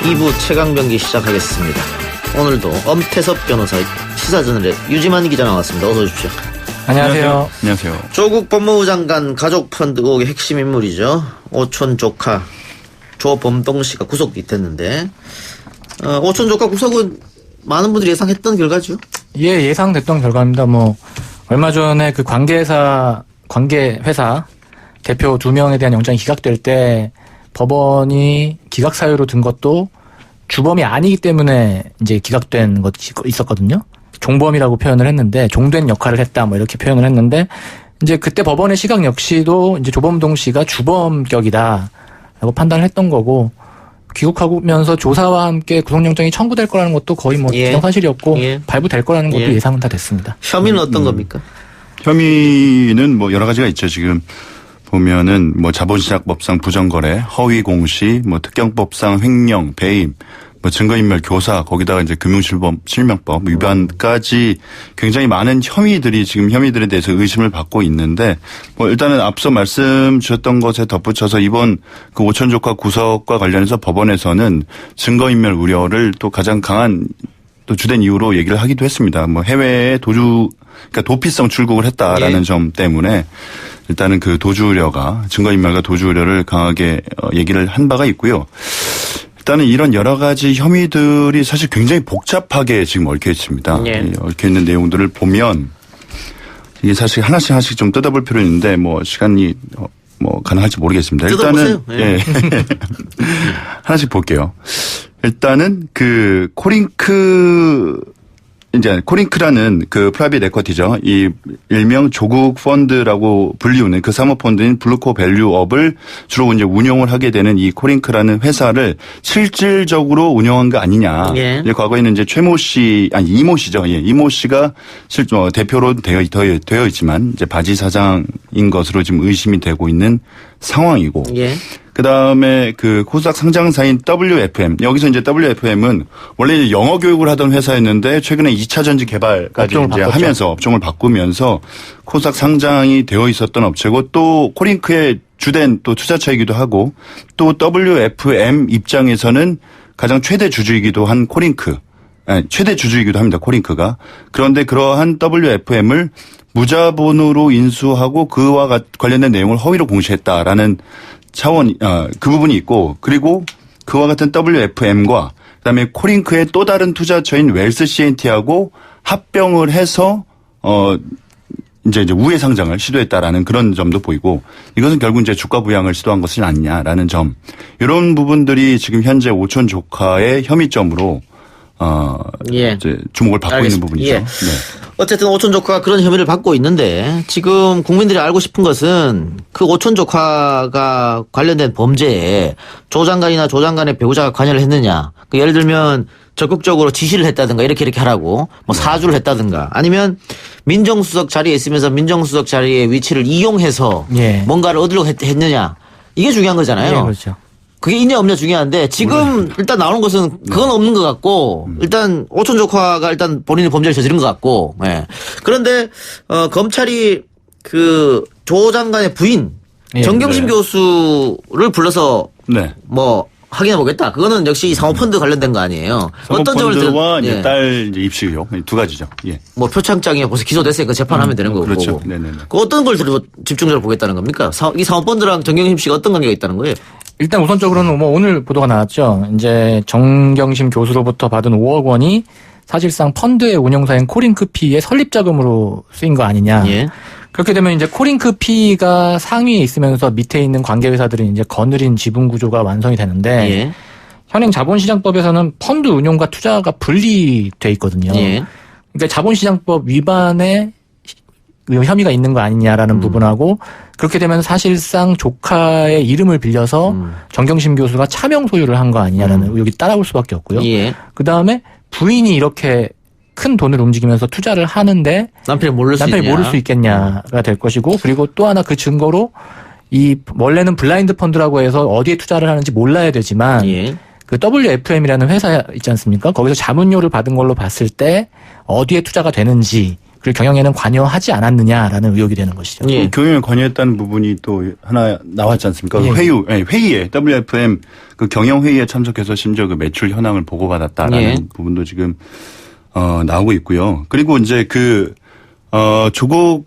2부 최강병기 시작하겠습니다. 오늘도 엄태섭 변호사, 시사저널의 유지만 기자 나왔습니다. 어서 오십시오. 안녕하세요. 안녕하세요. 조국 법무부 장관 가족펀드 의혹의 핵심 인물이죠. 오촌 조카 조범동 씨가 구속이 됐는데, 오촌 조카 구속은 많은 분들이 예상했던 결과죠. 예, 예상됐던 결과입니다. 얼마 전에 그 관계회사 대표 2명에 대한 영장이 기각될 때 법원이 기각 사유로 든 것도 주범이 아니기 때문에 이제 기각된 것이 있었거든요. 종범이라고 표현을 했는데, 종된 역할을 했다, 이렇게 표현을 했는데, 이제 그때 법원의 시각 역시도 이제 조범동 씨가 주범격이다라고 판단을 했던 거고, 귀국하면서 조사와 함께 구속영장이 청구될 거라는 것도 거의 기정사실이었고, 발부될 거라는 것도 예상은 다 됐습니다. 혐의는 어떤 겁니까? 혐의는 여러 가지가 있죠. 지금 보면은 자본시장법상 부정거래, 허위공시, 특경법상 횡령, 배임, 증거인멸, 교사, 거기다가 이제 금융실명법 위반까지 굉장히 많은 혐의들에 대해서 의심을 받고 있는데, 일단은 앞서 말씀 주셨던 것에 덧붙여서 이번 그 오촌 조카 구속과 관련해서 법원에서는 증거인멸 우려를 또 가장 강한 또 주된 이유로 얘기를 하기도 했습니다. 해외에 그러니까 도피성 출국을 했다라는 점 때문에 일단은 그 도주 우려가, 증거인멸과 도주 우려를 강하게 얘기를 한 바가 있고요. 일단은 이런 여러 가지 혐의들이 사실 굉장히 복잡하게 지금 얽혀 있습니다. 얽혀 있는 내용들을 보면 이게 사실 하나씩 좀 뜯어볼 필요는 있는데 시간이 가능할지 모르겠습니다. 뜯어보세요. 일단은 하나씩 볼게요. 일단은 그 코링크라는 그 프라이빗 에쿼티죠. 이 일명 조국 펀드라고 불리우는 그 사모펀드인 블루코 밸류업을 주로 이제 운용을 하게 되는 이 코링크라는 회사를 실질적으로 운영한 거 아니냐. 이제 과거에는 이제 이모 씨죠. 이모 씨가 대표로 되어 있지만 이제 바지 사장인 것으로 지금 의심이 되고 있는 상황이고. 그다음에 그 코스닥 상장사인 WFM. 여기서 이제 WFM은 원래 이제 영어 교육을 하던 회사였는데 최근에 2차 전지 개발까지 이제 하면서 업종을 바꾸면서 코스닥 상장이 되어 있었던 업체고, 또 코링크의 주된 또 투자처이기도 하고, 또 WFM 입장에서는 가장 최대 주주이기도 한 최대 주주이기도 합니다. 코링크가. 그런데 그러한 WFM을 무자본으로 인수하고 그와 관련된 내용을 허위로 공시했다라는 그 부분이 있고, 그리고 그와 같은 WFM과 그다음에 코링크의 또 다른 투자처인 웰스 CNT하고 합병을 해서 이제 우회 상장을 시도했다라는 그런 점도 보이고, 이것은 결국 이제 주가 부양을 시도한 것은 아니냐라는 점, 이런 부분들이 지금 현재 오촌 조카의 혐의점으로 이제 주목을 받고 있는 부분이죠. 어쨌든 오촌 조카가 그런 혐의를 받고 있는데, 지금 국민들이 알고 싶은 것은 그 오촌 조카가 관련된 범죄에 조 장관이나 조 장관의 배우자가 관여를 했느냐. 예를 들면 적극적으로 지시를 했다든가 이렇게 하라고 사주를 했다든가, 아니면 민정수석 자리에 있으면서 민정수석 자리의 위치를 이용해서 뭔가를 얻으려고 했느냐. 이게 중요한 거잖아요. 그렇죠. 그게 있냐 없냐 중요한데, 지금 일단 나오는 것은 그건 없는 것 같고, 일단 오촌 조카가 일단 본인이 범죄를 저지른 것 같고, 그런데 검찰이 그 조 장관의 부인 정경심 교수를 불러서 확인해 보겠다. 그거는 역시 사모펀드 관련된 거 아니에요. 어떤 점을 사모펀드와 딸 이제 입시 의혹 두 가지죠. 표창장이 벌써 기소됐으니까 재판하면 되는 거고. 그렇죠. 그 어떤 걸 집중적으로 보겠다는 겁니까? 이 사모펀드랑 정경심 씨가 어떤 관계가 있다는 거예요? 일단 우선적으로는 오늘 보도가 나왔죠. 이제 정경심 교수로부터 받은 5억 원이 사실상 펀드의 운영사인 코링크피의 설립자금으로 쓰인 거 아니냐. 그렇게 되면 이제 코링크피가 상위에 있으면서 밑에 있는 관계회사들은 이제 거느린 지분 구조가 완성이 되는데, 현행 자본시장법에서는 펀드 운용과 투자가 분리돼 있거든요. 그러니까 자본시장법 위반에 혐의가 있는 거 아니냐라는 부분하고, 그렇게 되면 사실상 조카의 이름을 빌려서 정경심 교수가 차명 소유를 한 거 아니냐라는 의혹이 따라올 수밖에 없고요. 그다음에 부인이 이렇게 큰 돈을 움직이면서 투자를 하는데 남편이 모를 수 있겠냐가 될 것이고, 그리고 또 하나 그 증거로 원래는 블라인드 펀드라고 해서 어디에 투자를 하는지 몰라야 되지만 그 WFM이라는 회사 있지 않습니까? 거기서 자문료를 받은 걸로 봤을 때 어디에 투자가 되는지 그리고 경영에는 관여하지 않았느냐라는 의혹이 되는 것이죠. 예. 경영에 관여했다는 부분이 또 하나 나왔지 않습니까? 예. 회의에 WFM 그 경영 회의에 참석해서 심지어 그 매출 현황을 보고받았다라는 예. 부분도 지금 나오고 있고요. 그리고 이제 조국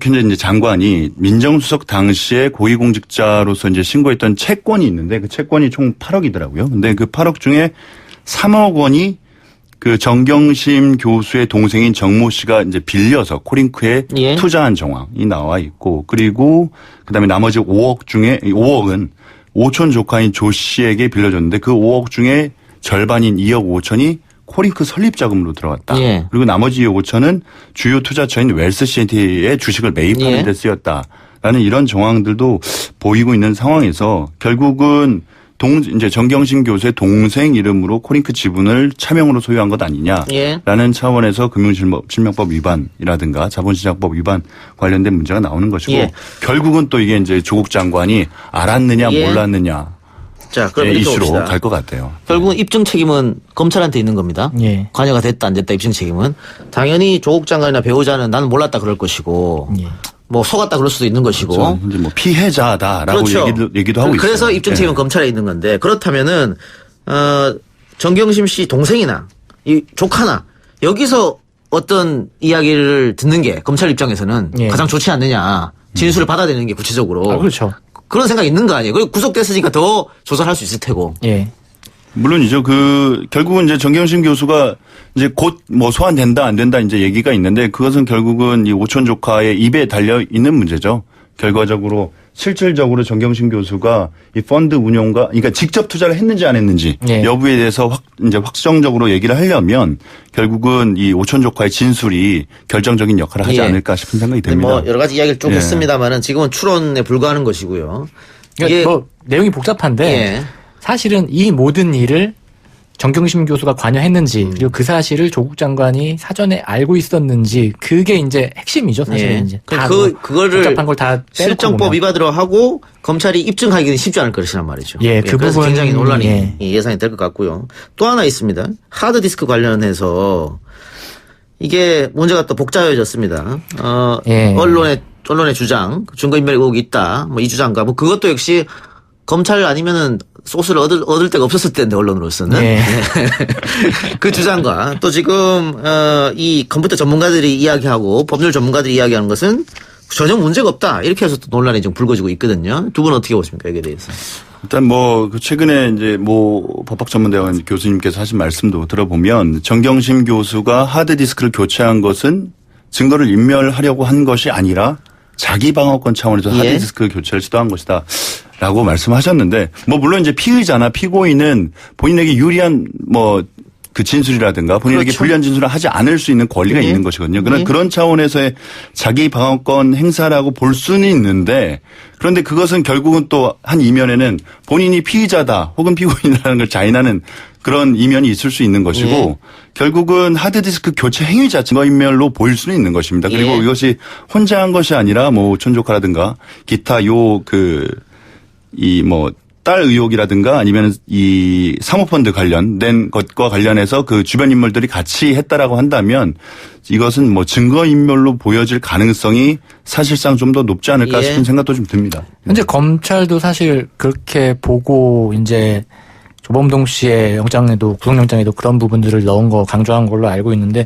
현재 이제 장관이 민정수석 당시에 고위공직자로서 이제 신고했던 채권이 있는데 그 채권이 총 8억이더라고요. 근데 그 8억 중에 3억 원이 그 정경심 교수의 동생인 정모 씨가 이제 빌려서 코링크에 예. 투자한 정황이 나와 있고, 그리고 그다음에 나머지 5억 중에 5억은 오촌 조카인 조 씨에게 빌려줬는데 그 5억 중에 절반인 2억 5천이 코링크 설립 자금으로 들어갔다. 예. 그리고 나머지 2억 5천은 주요 투자처인 웰스시티의 주식을 매입하는 예. 데 쓰였다라는 이런 정황들도 보이고 있는 상황에서 결국은 이제 정경심 교수의 동생 이름으로 코링크 지분을 차명으로 소유한 것 아니냐라는 예. 차원에서 금융실명법 위반이라든가 자본시장법 위반 관련된 문제가 나오는 것이고 예. 결국은 또 이게 이제 조국 장관이 알았느냐 예. 몰랐느냐 자, 그럼 이렇게 이슈로 봅시다. 갈 것 같아요. 결국은 입증 책임은 검찰한테 있는 겁니다. 예. 관여가 됐다 안 됐다 입증 책임은. 당연히 조국 장관이나 배우자는 나는 몰랐다 그럴 것이고 예. 뭐 속았다 그럴 수도 있는 것이고. 그렇죠. 이제 뭐 피해자다라고 그렇죠. 얘기도 하고 있어요. 그래서 입증 책임은 예. 검찰에 있는 건데 그렇다면은 정경심 씨 동생이나 이 조카나 여기서 어떤 이야기를 듣는 게 검찰 입장에서는 예. 가장 좋지 않느냐. 진술을 받아내는 게 구체적으로. 아, 그렇죠. 그런 생각이 있는 거 아니에요. 그리고 구속됐으니까 더 조사를 할 수 있을 테고. 예. 물론이죠. 결국은 이제 정경심 교수가 이제 곧 뭐 소환된다 안 된다 이제 얘기가 있는데 그것은 결국은 이 오촌 조카의 입에 달려 있는 문제죠. 결과적으로 실질적으로 정경심 교수가 이 펀드 운용과 그러니까 직접 투자를 했는지 안 했는지 예. 여부에 대해서 이제 확정적으로 얘기를 하려면 결국은 이 오촌 조카의 진술이 결정적인 역할을 하지 예. 않을까 싶은 생각이 근데 듭니다. 뭐 여러 가지 이야기를 쭉 예. 했습니다만은 지금은 추론에 불과하는 것이고요. 그러니까 이게 뭐 내용이 복잡한데 예. 사실은 이 모든 일을 정경심 교수가 관여했는지 그리고 그 사실을 조국 장관이 사전에 알고 있었는지 그게 이제 핵심이죠 사실은 예. 이제 다 그거를 복잡한 걸 다 실정법 위반으로 하고 검찰이 입증하기는 쉽지 않을 것이란 말이죠. 예, 그 그래서 부분 굉장히 논란이 예. 예상이 될 것 같고요. 또 하나 있습니다. 하드디스크 관련해서 이게 문제가 또 복잡해졌습니다. 예. 언론의 주장, 증거인멸 의혹이 있다. 뭐 이 주장과 뭐 그것도 역시 검찰 아니면은 소스를 얻을 데가 없었을 텐데 언론으로서는 예. 그 주장과 또 지금 이 컴퓨터 전문가들이 이야기하고 법률 전문가들이 이야기하는 것은 전혀 문제가 없다 이렇게 해서 또 논란이 좀 불거지고 있거든요. 두 분 어떻게 보십니까 여기에 대해서? 일단 뭐 최근에 이제 뭐 법학전문대학원 교수님께서 하신 말씀도 들어보면 정경심 교수가 하드디스크를 교체한 것은 증거를 인멸하려고 한 것이 아니라 자기 방어권 차원에서 예. 하드디스크 교체를 시도한 것이다. 라고 말씀하셨는데 뭐 물론 이제 피의자나 피고인은 본인에게 유리한 뭐 그 진술이라든가 본인에게 그렇죠. 불리한 진술을 하지 않을 수 있는 권리가 예. 있는 것이거든요. 그런 예. 그런 차원에서의 자기 방어권 행사라고 볼 수는 있는데 그런데 그것은 결국은 또 한 이면에는 본인이 피의자다 혹은 피고인이라는 걸 자인하는 그런 이면이 있을 수 있는 것이고 예. 결국은 하드디스크 교체 행위 자체가 증거인멸로 보일 수는 있는 것입니다. 그리고 예. 이것이 혼자 한 것이 아니라 뭐 오촌조카라든가 기타 딸 의혹이라든가 아니면 이 사모펀드 관련된 것과 관련해서 그 주변 인물들이 같이 했다라고 한다면 이것은 뭐 증거인멸로 보여질 가능성이 사실상 좀 더 높지 않을까 예. 싶은 생각도 좀 듭니다. 현재 검찰도 사실 그렇게 보고 이제 조범동 씨의 영장에도 구속영장에도 그런 부분들을 넣은 거 강조한 걸로 알고 있는데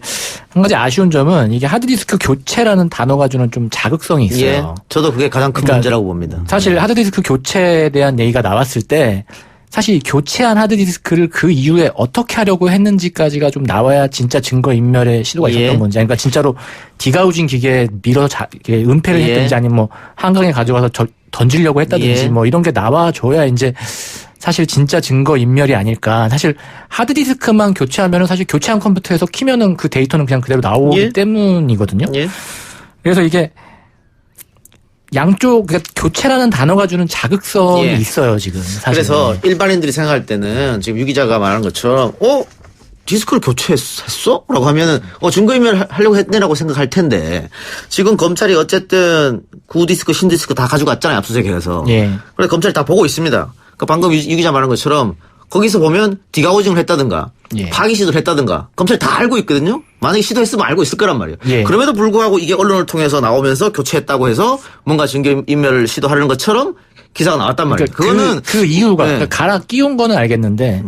한 가지 아쉬운 점은 이게 하드디스크 교체라는 단어가 주는 좀 자극성이 있어요. 예. 저도 그게 가장 큰 그러니까 문제라고 봅니다. 사실 하드디스크 교체에 대한 얘기가 나왔을 때 사실 교체한 하드디스크를 그 이후에 어떻게 하려고 했는지까지가 좀 나와야 진짜 증거인멸의 시도가 있었던 예. 건지 그러니까 진짜로 디가우징 기계에 밀어서 은폐를 예. 했든지 아니면 뭐 한강에 가져가서 던지려고 했다든지 예. 뭐 이런 게 나와줘야 이제 사실 진짜 증거인멸이 아닐까. 사실 하드디스크만 교체하면은 사실 교체한 컴퓨터에서 키면은 그 데이터는 그냥 그대로 나오기 예. 때문이거든요. 예. 그래서 이게 양쪽 그러니까 교체라는 단어가 주는 자극성이 예. 있어요 지금. 사실은. 그래서 일반인들이 생각할 때는 지금 유 기자가 말한 것처럼 디스크를 교체했어? 라고 하면은 증거인멸 하려고 했네라고 생각할 텐데 지금 검찰이 어쨌든 구디스크 신디스크 다 가져갔잖아요 압수수색해서. 예. 그래서 검찰이 다 보고 있습니다. 그러니까 방금 유 기자 말한 것처럼 거기서 보면 디가오징을 했다든가 예. 파기 시도를 했다든가 검찰이 다 알고 있거든요. 만약에 시도했으면 알고 있을 거란 말이에요. 예. 그럼에도 불구하고 이게 언론을 통해서 나오면서 교체했다고 해서 뭔가 증거인멸을 시도하려는 것처럼 기사가 나왔단 말이에요. 그러니까 그거는 그 이유가 네. 그러니까 갈아 끼운 거는 알겠는데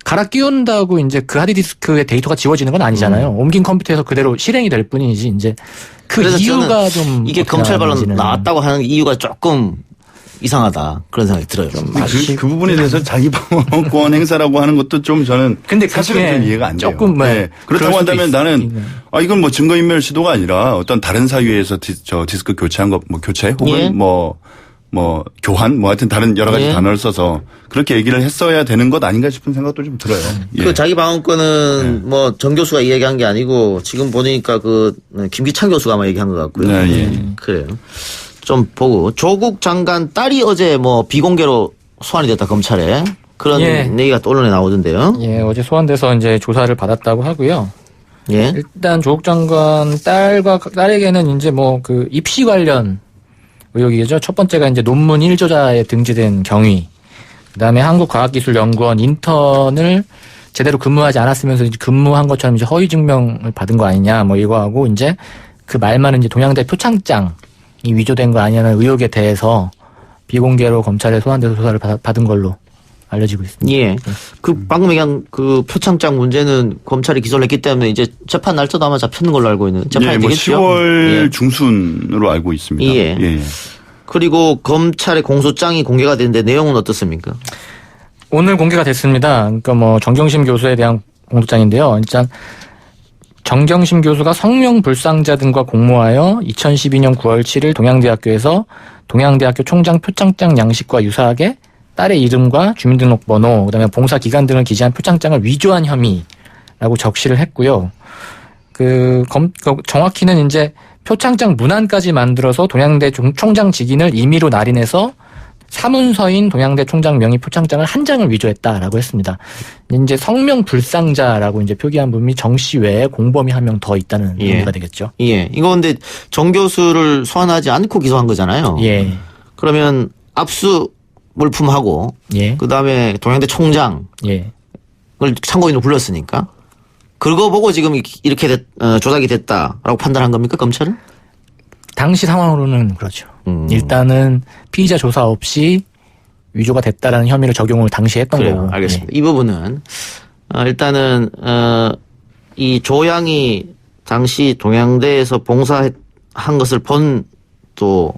갈아 끼운다고 이제 그 하드디스크의 데이터가 지워지는 건 아니잖아요. 옮긴 컴퓨터에서 그대로 실행이 될 뿐이지 이제 그 그래서 이유가 좀 이게 어떻게 검찰 반론 나왔는지는. 나왔다고 하는 이유가 조금 이상하다 그런 생각이 들어요. 그 부분에 대해서 자기 방어권 행사라고 하는 것도 좀 저는 근데 사실은 좀 이해가 안 돼요. 조금 네. 그렇다고 한다면 나는 이건 뭐 증거인멸 시도가 아니라 어떤 다른 사유에서 디스크 교체한 거 뭐 교체 혹은 예. 뭐 교환 뭐 하여튼 다른 여러 가지 예. 단어를 써서 그렇게 얘기를 했어야 되는 것 아닌가 싶은 생각도 좀 들어요. 예. 그 자기 방어권은 뭐 정 교수가 이야기한 게 아니고 지금 보니까 그 김기찬 교수가 아마 얘기한 것 같고요. 네, 예. 그래요. 좀 보고 조국 장관 딸이 어제 뭐 비공개로 소환이 됐다 검찰에 그런 예. 얘기가 또 언론에 나오던데요. 예, 어제 소환돼서 이제 조사를 받았다고 하고요. 예. 일단 조국 장관 딸에게는 이제 뭐 그 입시 관련 의혹이죠. 첫 번째가 이제 논문 1조자에 등재된 경위. 그다음에 한국과학기술연구원 인턴을 제대로 근무하지 않았으면서 이제 근무한 것처럼 이제 허위 증명을 받은 거 아니냐 뭐 이거하고 이제 그 말만은 이제 동양대 표창장이 위조된 거 아니냐는 의혹에 대해서 비공개로 검찰에 소환돼서 조사를 받은 걸로 알려지고 있습니다. 예. 그 방금 얘기한 그 표창장 문제는 검찰이 기소를 했기 때문에 이제 재판 날짜도 아마 잡혔는 걸로 알고 있는 재판이 예, 뭐 되겠죠. 10월 예. 중순으로 알고 있습니다. 예. 예. 그리고 검찰의 공소장이 공개가 됐는데 내용은 어떻습니까? 오늘 공개가 됐습니다. 그러니까 뭐 정경심 교수에 대한 공소장인데요. 일단 정경심 교수가 성명불상자 등과 공모하여 2012년 9월 7일 동양대학교에서 동양대학교 총장 표창장 양식과 유사하게 딸의 이름과 주민등록번호, 그다음에 봉사 기간 등을 기재한 표창장을 위조한 혐의라고 적시를 했고요. 정확히는 이제 표창장 문안까지 만들어서 동양대 총장 직인을 임의로 날인해서 사문서인 동양대 총장 명의 표창장을 한 장을 위조했다라고 했습니다. 이제 성명 불상자라고 이제 표기한 분이 정 씨 외에 공범이 한 명 더 있다는 의미가 되겠죠. 예. 이거 근데 정 교수를 소환하지 않고 기소한 거잖아요. 예. 그러면 압수 물품하고 예. 그다음에 동양대 총장을 예. 참고인으로 불렀으니까 그거 보고 지금 이렇게 조작이 됐다라고 판단한 겁니까 검찰은? 당시 상황으로는 그렇죠. 일단은 피의자 조사 없이 위조가 됐다라는 혐의를 적용을 당시에 했던 그래요. 거고. 알겠습니다. 이 부분은 일단은 이 조양이 당시 동양대에서 봉사한 것을 본 또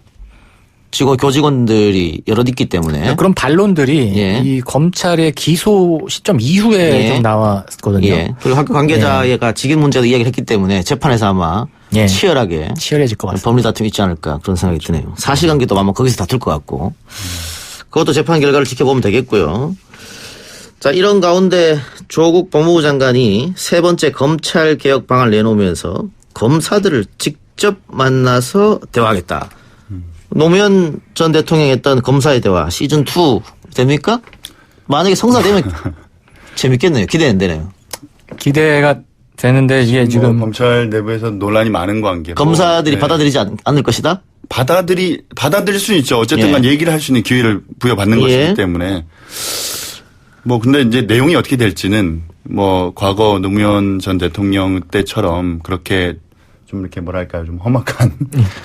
교직원들이 여럿 있기 때문에 그런 반론들이 예. 이 검찰의 기소 시점 이후에 예. 좀 나왔거든요. 예. 그리고 학교 관계자가 직인 문제도 이야기를 했기 때문에 재판에서 아마 예. 치열하게 치열해질 것 같습니다. 법리 다툼이 있지 않을까 그런 생각이 드네요. 사실관계도 아마 거기서 다툴 것 같고 그것도 재판 결과를 지켜보면 되겠고요. 자, 이런 가운데 조국 법무부 장관이 세 번째 검찰 개혁 방안을 내놓으면서 검사들을 직접 만나서 대화하겠다. 노무현 전 대통령이 했던 검사의 대화 시즌2 됩니까? 만약에 성사되면 재밌겠네요. 기대는 되네요. 기대가 되는데 이게 지금 뭐 검찰 내부에서 논란이 많은 관계. 검사들이 네. 받아들이지 않을 것이다? 받아들일 수는 있죠. 어쨌든 간 예. 얘기를 할 수 있는 기회를 부여받는 예. 것이기 때문에. 뭐 근데 이제 내용이 어떻게 될지는 뭐 과거 노무현 전 대통령 때처럼 그렇게 좀 이렇게 뭐랄까요 좀 험악한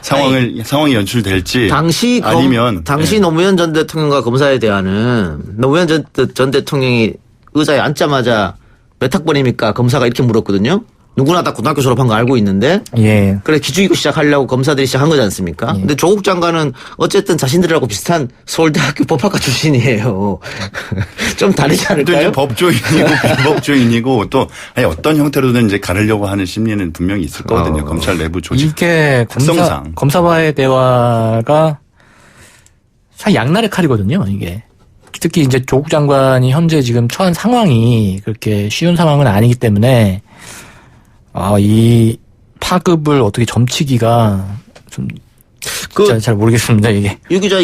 상황이 연출될지 당시 아니면 당시 예. 노무현 전 대통령과 검사에 대한 노무현 전 대통령이 의자에 앉자마자 몇 학번입니까? 검사가 이렇게 물었거든요. 누구나 다 고등학교 졸업한 거 알고 있는데 예. 그래 기죽이고 시작하려고 검사들이 시작한 거지 않습니까? 예. 근데 조국 장관은 어쨌든 자신들하고 비슷한 서울대학교 법학과 출신이에요. 좀 다르지 또 않을까요? 이제 법조인이고 비법조인이고 또 아니 어떤 형태로든 이제 가르려고 하는 심리는 분명히 있을 거거든요. 검찰 내부 조직 이게 특성상. 검사와의 대화가 참 양날의 칼이거든요. 이게 특히 이제 조국 장관이 현재 지금 처한 상황이 그렇게 쉬운 상황은 아니기 때문에 이 파급을 어떻게 점치기가 좀 잘 모르겠습니다. 이게 유 기자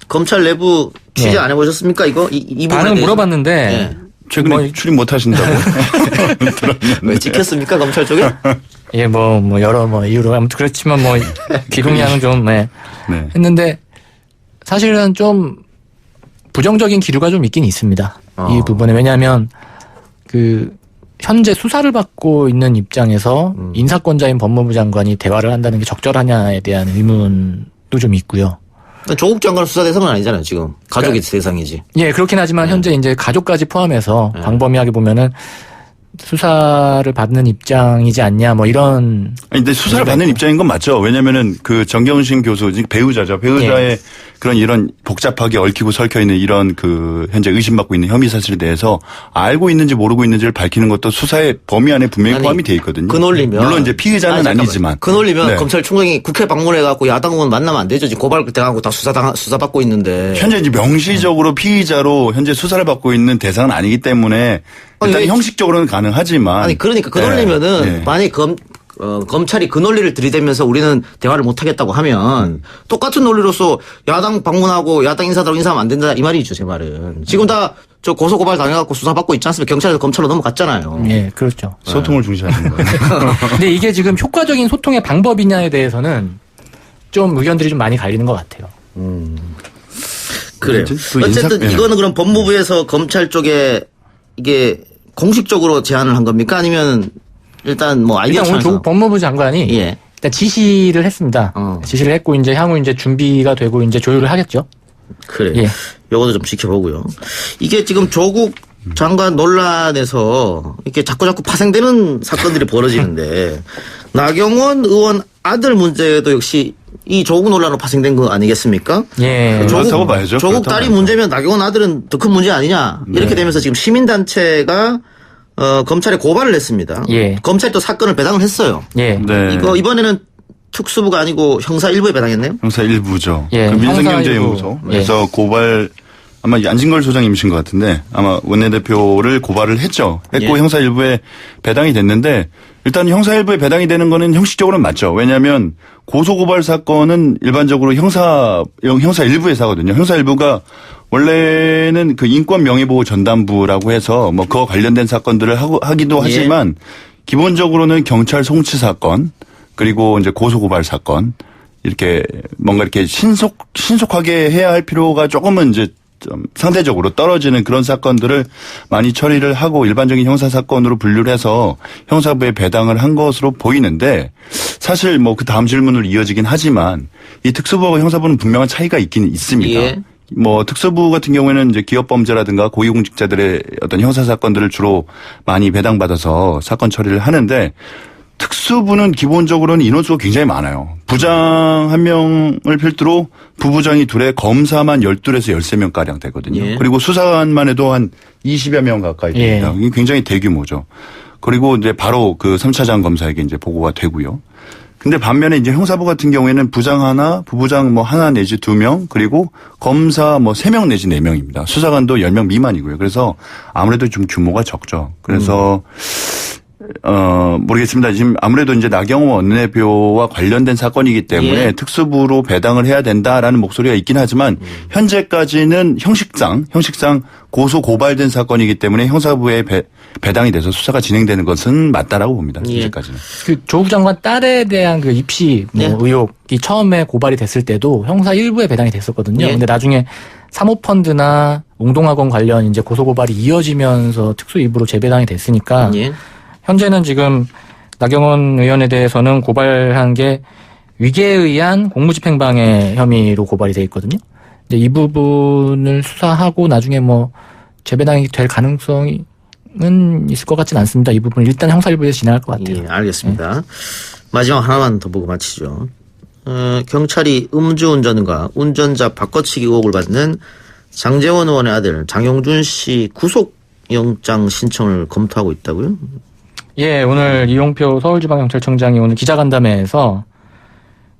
검찰 내부 취재 예. 안 해보셨습니까? 이거 이 부분에 반응 대해서? 물어봤는데 예. 최근에 출입 못 하신다고 왜 찍혔습니까 검찰 쪽에? 예, 여러 이유로 아무튼 그렇지만 기동량은 좀 네. 했는데 사실은 좀 부정적인 기류가 좀 있긴 있습니다. 이 부분에. 왜냐하면 그 현재 수사를 받고 있는 입장에서 인사권자인 법무부 장관이 대화를 한다는 게 적절하냐에 대한 의문도 좀 있고요. 조국 장관 수사 대상은 아니잖아요, 지금. 가족의 대상이지. 예, 그렇긴 하지만 현재 이제 가족까지 포함해서 광범위하게 보면은 수사를 받는 입장이지 않냐, 뭐 이런. 아니, 근데 수사를 받는 입장인 건 맞죠. 왜냐면은 그 정경심 교수, 배우자죠. 배우자의 그런 이런 복잡하게 얽히고 설켜 있는 이런 그 현재 의심받고 있는 혐의 사실에 대해서 알고 있는지 모르고 있는지를 밝히는 것도 수사의 범위 안에 분명히 포함이 돼 있거든요. 그 논리면. 물론 이제 피의자는 아니지만. 그 논리면 검찰총장이 국회 방문해갖고 야당 의원 만나면 안 되죠. 지금 고발당하고 다 수사받고 있는데. 현재 이제 명시적으로 피의자로 현재 수사를 받고 있는 대상은 아니기 때문에 일단 형식적으로는 가능하지만. 아니, 그러니까 그 논리면은 만약에 검찰이 그 논리를 들이대면서 우리는 대화를 못 하겠다고 하면 똑같은 논리로서 야당 방문하고 야당 인사들하고 인사하면 안 된다 이 말이죠, 제 말은. 지금 다 저 고소고발 당해갖고 수사받고 있지 않습니까? 경찰에서 검찰로 넘어갔잖아요. 예, 그렇죠. 소통을 중시하는 거예요. 근데 이게 지금 효과적인 소통의 방법이냐에 대해서는 좀 의견들이 좀 많이 갈리는 것 같아요. 그래요. 어쨌든 이거는 그럼 법무부에서 검찰 쪽에 이게 공식적으로 제안을 한 겁니까? 아니면 일단 뭐 아이디어 일단 오늘 조국 법무부 장관이 일단 지시를 했습니다. 지시를 했고 이제 향후 이제 준비가 되고 이제 조율을 하겠죠. 그래. 예. 요것도 좀 지켜보고요. 이게 지금 조국 장관 논란에서 이렇게 자꾸 파생되는 사건들이 벌어지는데 나경원 의원 아들 문제도 역시 이 조국 논란으로 파생된 거 아니겠습니까? 예. 그렇다고 봐야죠. 조국 딸이 문제면 나경원 아들은 더 큰 문제 아니냐. 이렇게 되면서 지금 시민단체가 검찰에 고발을 했습니다. 예. 검찰이 또 사건을 배당을 했어요. 예. 네. 이거 이번에는 특수부가 아니고 형사 1부에 배당했네요. 형사 1부죠. 예. 그 민생경제연구소. 그래서 고발 아마 안진걸 소장님이신 것 같은데 아마 원내대표를 고발을 했죠. 했고 형사 1부에 배당이 됐는데 일단 형사 1부에 배당이 되는 거는 형식적으로는 맞죠. 왜냐하면 고소고발 사건은 일반적으로 형사 1부에서 하거든요. 형사 1부가 원래는 그 인권명예보호 전담부라고 해서 뭐 그와 관련된 사건들을 하기도 하지만 기본적으로는 경찰 송치 사건 그리고 이제 고소고발 사건 이렇게 뭔가 이렇게 신속하게 해야 할 필요가 조금은 이제 좀 상대적으로 떨어지는 그런 사건들을 많이 처리를 하고 일반적인 형사 사건으로 분류를 해서 형사부에 배당을 한 것으로 보이는데 사실 뭐 그 다음 질문으로 이어지긴 하지만 이 특수부하고 형사부는 분명한 차이가 있긴 있습니다. 예. 뭐 특수부 같은 경우에는 이제 기업범죄라든가 고위공직자들의 어떤 형사 사건들을 주로 많이 배당받아서 사건 처리를 하는데 특수부는 기본적으로는 인원수가 굉장히 많아요. 부장 1명을 필두로 부부장이 2에 검사만 12에서 13명가량 되거든요. 예. 그리고 수사관만 해도 한 20여 명 가까이 됩니다. 이게 굉장히 대규모죠. 그리고 이제 바로 그 3차장 검사에게 이제 보고가 되고요. 근데 반면에 이제 형사부 같은 경우에는 부장 하나, 부부장 뭐 하나 내지 2명, 그리고 검사 뭐 3명 내지 4명입니다. 수사관도 10명 미만이고요. 그래서 아무래도 좀 규모가 적죠. 그래서 모르겠습니다. 지금 아무래도 이제 나경원 원내대표와 관련된 사건이기 때문에 특수부로 배당을 해야 된다라는 목소리가 있긴 하지만 현재까지는 형식상 고소 고발된 사건이기 때문에 형사부에 배당이 돼서 수사가 진행되는 것은 맞다라고 봅니다. 현재까지는. 그 조국 장관 딸에 대한 그 입시 의혹이 처음에 고발이 됐을 때도 형사 1부에 배당이 됐었거든요. 근데 나중에 사모펀드나 웅동학원 관련 이제 고소 고발이 이어지면서 특수 2부로 재배당이 됐으니까 현재는 지금 나경원 의원에 대해서는 고발한 게 위계에 의한 공무집행방해 혐의로 고발이 돼 있거든요. 근데 이 부분을 수사하고 나중에 뭐 재배당이 될 가능성은 있을 것 같지는 않습니다. 이 부분 일단 형사 1부에서 진행할 것 같아요. 예, 알겠습니다. 마지막 하나만 더 보고 마치죠. 경찰이 음주운전과 운전자 바꿔치기 의혹을 받는 장제원 의원의 아들 장영준 씨 구속영장 신청을 검토하고 있다고요? 예, 오늘 이용표 서울지방경찰청장이 오늘 기자간담회에서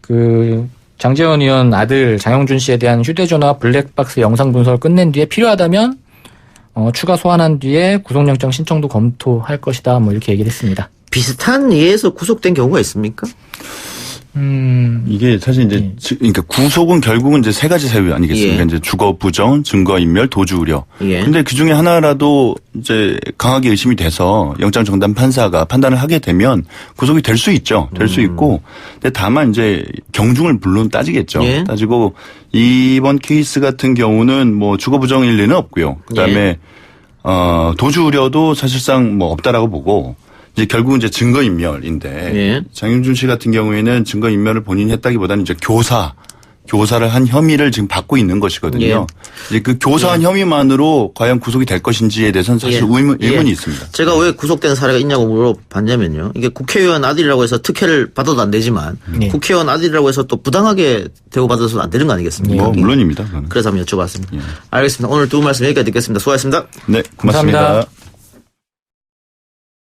그 장제원 의원 아들 장영준 씨에 대한 휴대전화 블랙박스 영상 분석을 끝낸 뒤에 필요하다면 추가 소환한 뒤에 구속영장 신청도 검토할 것이다. 뭐 이렇게 얘기를 했습니다. 비슷한 예에서 구속된 경우가 있습니까? 이게 사실 이제 그러니까 구속은 결국은 이제 3가지 사유 아니겠습니까? 이제 주거 부정, 증거 인멸, 도주 우려. 근데 그 중에 하나라도 이제 강하게 의심이 돼서 영장 정단 판사가 판단을 하게 되면 구속이 될 수 있죠. 될 수 있고. 근데 다만 이제 경중을 물론 따지겠죠. 따지고 이번 케이스 같은 경우는 뭐 주거 부정일 리는 없고요. 그다음에 도주 우려도 사실상 뭐 없다라고 보고 이제 결국은 이제 증거인멸인데 예. 장윤준 씨 같은 경우에는 증거인멸을 본인이 했다기보다는 이제 교사를 한 혐의를 지금 받고 있는 것이거든요. 예. 이제 그 교사한 혐의만으로 과연 구속이 될 것인지에 대해서는 사실 의문이 있습니다. 제가 왜 구속된 사례가 있냐고 물어봤냐면요. 이게 국회의원 아들이라고 해서 특혜를 받아도 안 되지만 국회의원 아들이라고 해서 또 부당하게 대우받아서도 안 되는 거 아니겠습니까? 물론입니다. 그거는. 그래서 한번 여쭤봤습니다. 알겠습니다. 오늘 두 분 말씀 여기까지 듣겠습니다. 수고하셨습니다. 네, 고맙습니다. 감사합니다.